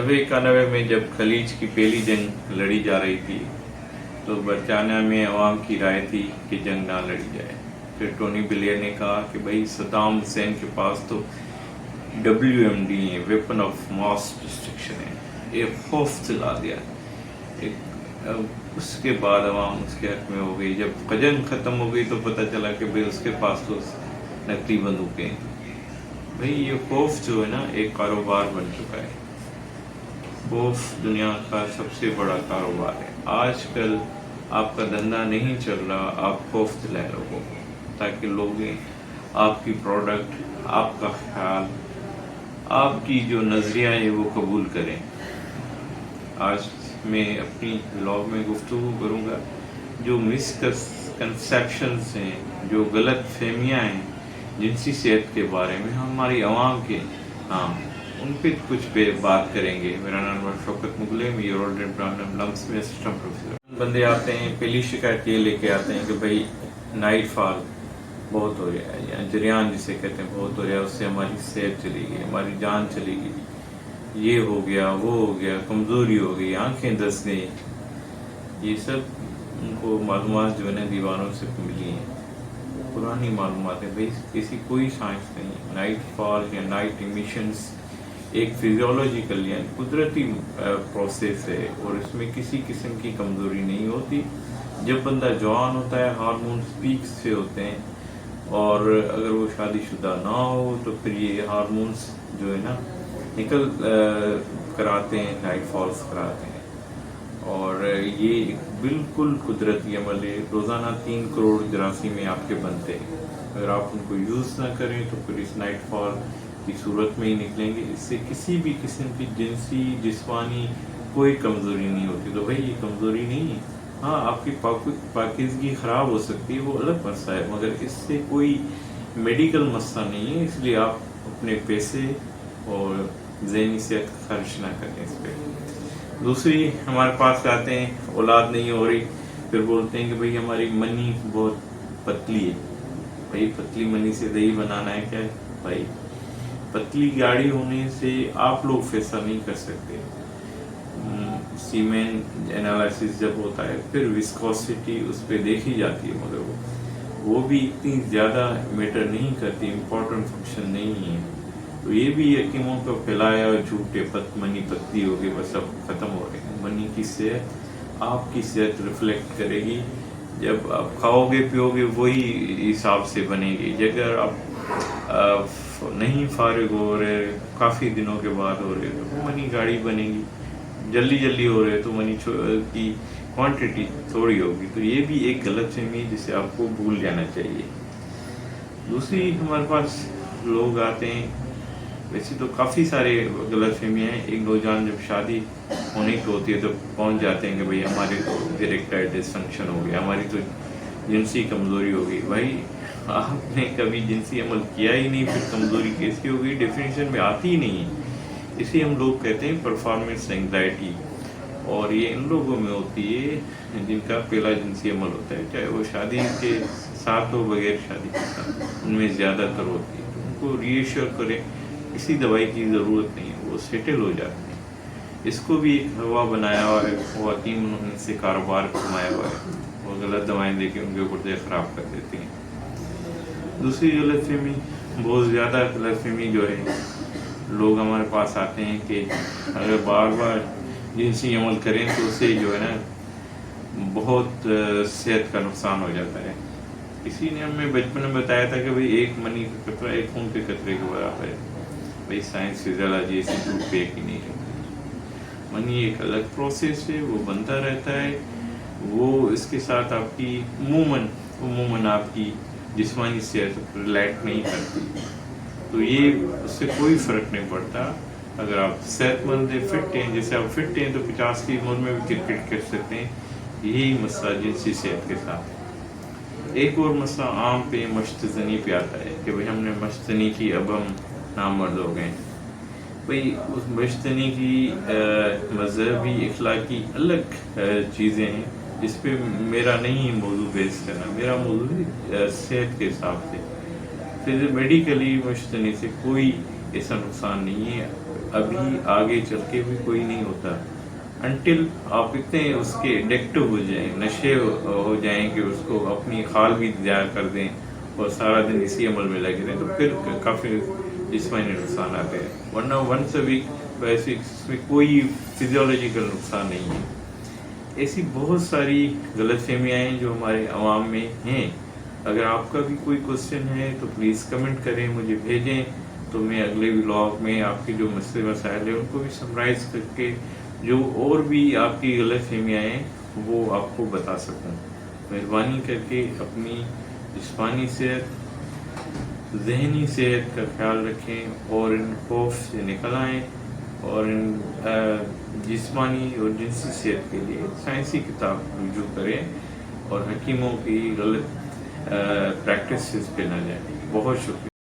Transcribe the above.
91 में जब खलीज की पहली जंग लड़ी जा रही थी तो बरतानिया में अवाम की राय थी कि जंग ना लड़ी जाए। फिर टोनी ब्लेयर ने कहा कि भाई सद्दाम हुसैन के पास तो WMD है, वेपन ऑफ मास डिस्ट्रक्शन है, एक खौफ चला दिया। उसके बाद अवाम उसके हक में हो गई। जब जंग ख़त्म हो गई तो पता चला कि भाई उसके पास तो नकली बंदूकें। भाई ये खौफ जो है ना एक कारोबार बन चुका है। खौफ दुनिया का सबसे बड़ा कारोबार है। आजकल आपका धंधा नहीं चल रहा, आप खौफ दिलाए लोगों को ताकि लोग आपकी प्रोडक्ट, आपका ख्याल, आपकी जो नज़रिया है वो कबूल करें। आज मैं अपनी ब्लॉग में गुफ्तगू करूँगा जो मिसकंसेप्शंस हैं, जो गलत फहमियाँ हैं जिनसी सेहत के बारे में हमारी आवाम के उन पे कुछ पे बात करेंगे। मेरा नाम शौकत मुगले, मैं रोड लम्स में असिस्टेंट प्रोफेसर। बंदे आते हैं, पहली शिकायत ये लेके आते हैं कि भाई नाइट फॉल बहुत हो रहा है या जरियान जिसे कहते हैं बहुत हो रहा है, उससे हमारी सेहत चली गई, हमारी जान चली गई, ये हो गया, वो हो गया, कमज़ोरी हो गई, आंखें धंस गई। ये सब उनको मालूमात जो है ना दीवानों से मिली हैं, पुरानी मालूमात है। भाई किसी कोई साइंस नहीं। नाइट फॉल या नाइट इमिशंस एक फिजियोलॉजिकल या कुदरती प्रोसेस है और इसमें किसी किस्म की कमज़ोरी नहीं होती। जब बंदा जवान होता है हार्मोन्स पीक से होते हैं और अगर वो शादीशुदा ना हो तो फिर ये हार्मोन्स जो है ना निकल कराते हैं, नाइट फॉल्स कराते हैं। और ये बिल्कुल कुदरती अमल है। रोज़ाना 3 करोड़ जरासीम आपके बनते हैं, अगर आप उनको यूज़ ना करें तो फिर इस नाइट फॉल की सूरत में ही निकलेंगे। इससे किसी भी किस्म की जिनसी जिस्मानी कोई कमज़ोरी नहीं होती। तो भाई ये कमज़ोरी नहीं है। हाँ, आपकी पाकीज़गी ख़राब हो सकती है, वो अलग मसला है, मगर इससे कोई मेडिकल मसला नहीं है। इसलिए आप अपने पैसे और ज़हनी सेहत खर्च ना करें इस पर। दूसरी, हमारे पास आते हैं औलाद नहीं हो रही, फिर बोलते हैं कि भाई हमारी मनी बहुत पतली है। भाई पतली मनी से दही बनाना है क्या? भाई पतली गाड़ी होने से आप लोग फैसला नहीं कर सकते। सीमेन एनालिसिस जब होता है फिर विस्कोसिटी उस पर देखी जाती है, मगर वो भी इतनी ज़्यादा मैटर नहीं करती, इम्पोर्टेंट फंक्शन नहीं है। तो ये भी यकीमों को फैलाया झूठे मनी पतली होगी, बस अब ख़त्म हो रहे हैं। मनी की सेहत, आपकी सेहत रिफ्लेक्ट करेगी। जब आप खाओगे पियोगे वही हिसाब से बनेगी। अगर आप नहीं फारिग हो रहे, काफ़ी दिनों के बाद हो रहे तो मनी गाड़ी बनेगी। जल्दी हो रहे तो मनी की क्वांटिटी थोड़ी होगी। तो ये भी एक गलत फहमी है जिसे आपको भूल जाना चाहिए। दूसरी, हमारे पास लोग आते हैं, वैसे तो काफ़ी सारे गलत फहमियाँ हैं। एक नौजवान जब शादी होने की होती है तो पहुंच जाते हैं कि भाई हमारे तो इरेक्टाइल डिसफंक्शन हो गया, हमारी तो जिनसी कमज़ोरी हो गई। भाई आपने कभी जिनसी अमल किया ही नहीं, फिर कमज़ोरी कैसी हो गई? डेफिनेशन में आती ही नहीं है। इसे हम लोग कहते हैं परफॉर्मेंस एंग्जाइटी, और ये इन लोगों में होती है जिनका पहला जिनसी अमल होता है, चाहे वो शादी के साथ हो बगैर शादी के साथ, उनमें ज़्यादातर होती है। तो उनको रीएश्योर करें, किसी दवाई की ज़रूरत नहीं है, वो सेटल हो जाते हैं। इसको भी एक हवा बनाया हुआ है, वो हकीम उनसे कारोबार कमाया हुआ है, वो गलत दवाएं देके उनके गुर्दे ख़राब कर देती हैं। दूसरी गलतफहमी, बहुत ज़्यादा गलतफहमी जो है, लोग हमारे पास आते हैं कि अगर बार बार जिनसी अमल करें तो उससे जो है ना बहुत सेहत का नुकसान हो जाता है। किसी ने हमें बचपन में बताया था कि भाई एक मनी का कतरा एक खून के कतरे के बराबर है। भाई साइंस फिजियोलॉजी ऐसी झूठ पे ही नहीं करती। मनी एक अलग प्रोसेस है, वो बनता रहता है, वो इसके साथ आपकी उमूमन आपकी जिस्मानी सेहत रिलेट नहीं करती। तो ये उससे कोई फ़र्क नहीं पड़ता। अगर आप सेहतमंद हैं, फिट हैं, जैसे आप फिट हैं तो 50 की उम्र में भी क्रिकेट खेल सकते हैं। यही मसला जिनसी सेहत के साथ है। एक और मसला आम पे मश्तज़नी पे आता है कि भाई हमने मश्तनी की, अब हम नामर्द हो गए। भाई उस मश्तनी की मज़हबी इखलाकी अलग चीज़ें हैं, इस पे मेरा नहीं मौजू बेस करना, मेरा मौजू सेहत के हिसाब से। फिर मेडिकली मश्तनी से कोई ऐसा नुकसान नहीं है। ابھی آگے چل کے بھی کوئی نہیں ہوتا انٹل آپ اتنے اس کے ایڈکٹو ہو جائیں، نشے ہو جائیں کہ اس کو اپنی خال بھی ضائع کر دیں اور سارا دن اسی عمل میں لگے رہیں، تو پھر کافی جسمانی نقصان آتے ہیں، ورنہ ونس اے ویک ویسے اس میں کوئی فزیولوجیکل نقصان نہیں ہے۔ ایسی بہت ساری غلط فہمیاں ہیں جو ہمارے عوام میں ہیں۔ اگر آپ کا بھی کوئی کوشچن ہے تو پلیز کمنٹ کریں، مجھے بھیجیں، تو میں اگلے ولاگ میں آپ کی جو مسائل ہیں ان کو بھی سمرائز کر کے جو اور بھی آپ کی غلط فہمیاں ہیں وہ آپ کو بتا سکوں۔ مہربانی کر کے اپنی جسمانی صحت، ذہنی صحت کا خیال رکھیں اور ان خوف سے نکل آئیں، اور ان جسمانی اور جنسی صحت کے لیے سائنسی کتاب رجوع کریں اور حکیموں کی غلط پریکٹسز پہ نہ جائیں۔ بہت شکریہ۔